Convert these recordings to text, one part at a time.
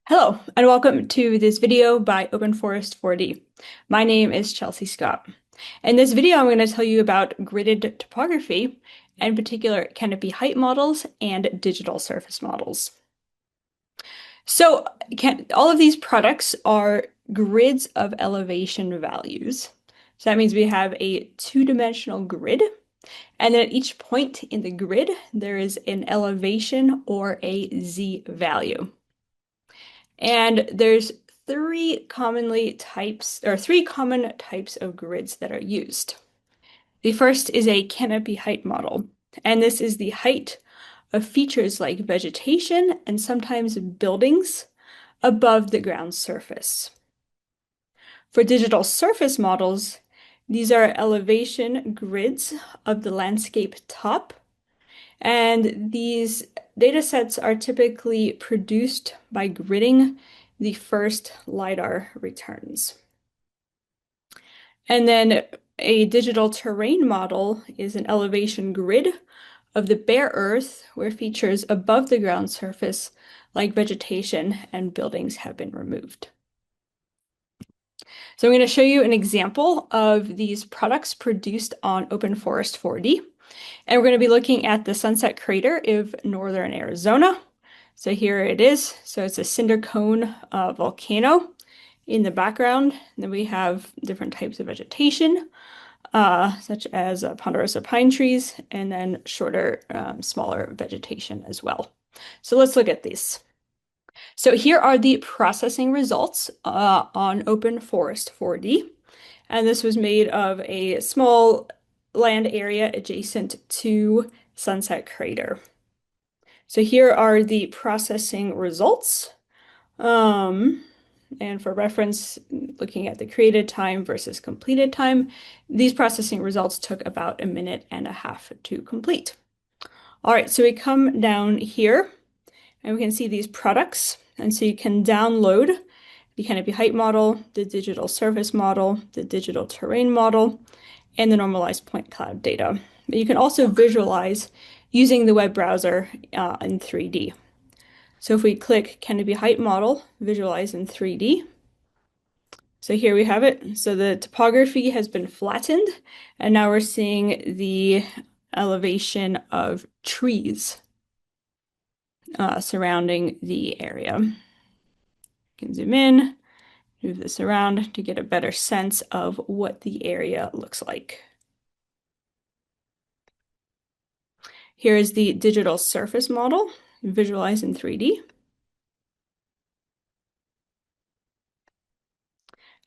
Hello, and welcome to this video by OpenForest4D. My name is Chelsea Scott. In this video, I'm going to tell you about gridded topography, and in particular, canopy height models and digital surface models. So all of these products are grids of elevation values. So that means we have a two-dimensional grid, and then at each point in the grid, there is an elevation or a Z value. And there's three common types of grids that are used. The first is a canopy height model, and this is the height of features like vegetation and sometimes buildings above the ground surface. For digital surface models, these are elevation grids of the landscape top, and these datasets are typically produced by gridding the first lidar returns. And then a digital terrain model is an elevation grid of the bare earth where features above the ground surface like vegetation and buildings have been removed. So I'm going to show you an example of these products produced on OpenForest4D. And we're going to be looking at the Sunset Crater of northern Arizona. So here it is. So it's a cinder cone volcano in the background. And then we have different types of vegetation, such as ponderosa pine trees, and then shorter, smaller vegetation as well. So let's look at these. So here are the processing results on OpenForest4D. And this was made of a small land area adjacent to Sunset Crater. So here are the processing results. And for reference, looking at the created time versus completed time, these processing results took about 1.5 minutes to complete. All right, so we come down here and we can see these products. And so you can download the canopy height model, the digital surface model, the digital terrain model, and the normalized point cloud data. But you can also visualize using the web browser in 3D. So if we click canopy height model, visualize in 3D. So here we have it. So the topography has been flattened, and now we're seeing the elevation of trees surrounding the area. You can zoom in, move this around to get a better sense of what the area looks like. Here is the digital surface model, visualized in 3D.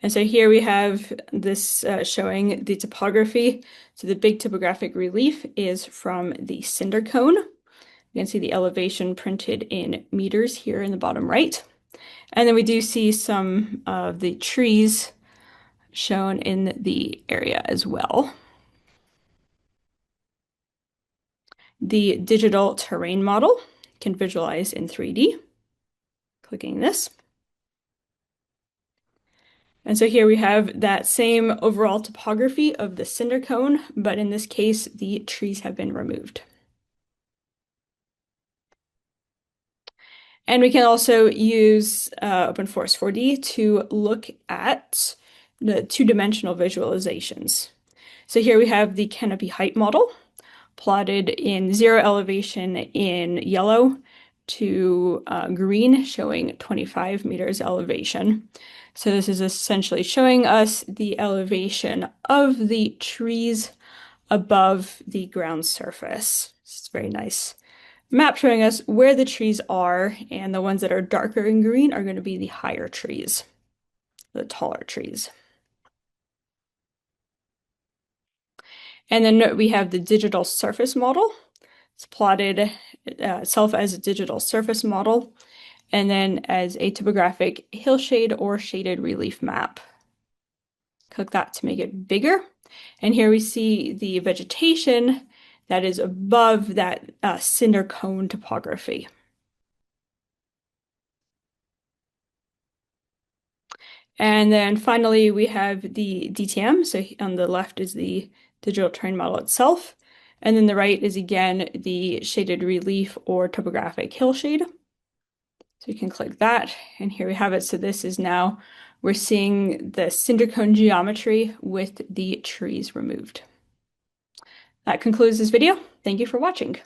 And so here we have this showing the topography. So the big topographic relief is from the cinder cone. You can see the elevation printed in meters here in the bottom right. And then we do see some of the trees shown in the area as well. The digital terrain model can visualize in 3D. Clicking this. And so here we have that same overall topography of the cinder cone, but in this case, the trees have been removed. And we can also use OpenForest4D to look at the two-dimensional visualizations. So here we have the canopy height model plotted in 0 elevation in yellow to green, showing 25 meters elevation. So this is essentially showing us the elevation of the trees above the ground surface. It's very nice map showing us where the trees are, and the ones that are darker in green are going to be the higher trees, the taller trees. And then we have the digital surface model. It's plotted itself as a digital surface model, and then as a topographic hillshade or shaded relief map. Click that to make it bigger. And here we see the vegetation that is above that cinder cone topography. And then finally, we have the DTM. So on the left is the digital terrain model itself. And then the right is again the shaded relief or topographic hillshade. So you can click that, and here we have it. So this is now, we're seeing the cinder cone geometry with the trees removed. That concludes this video. Thank you for watching.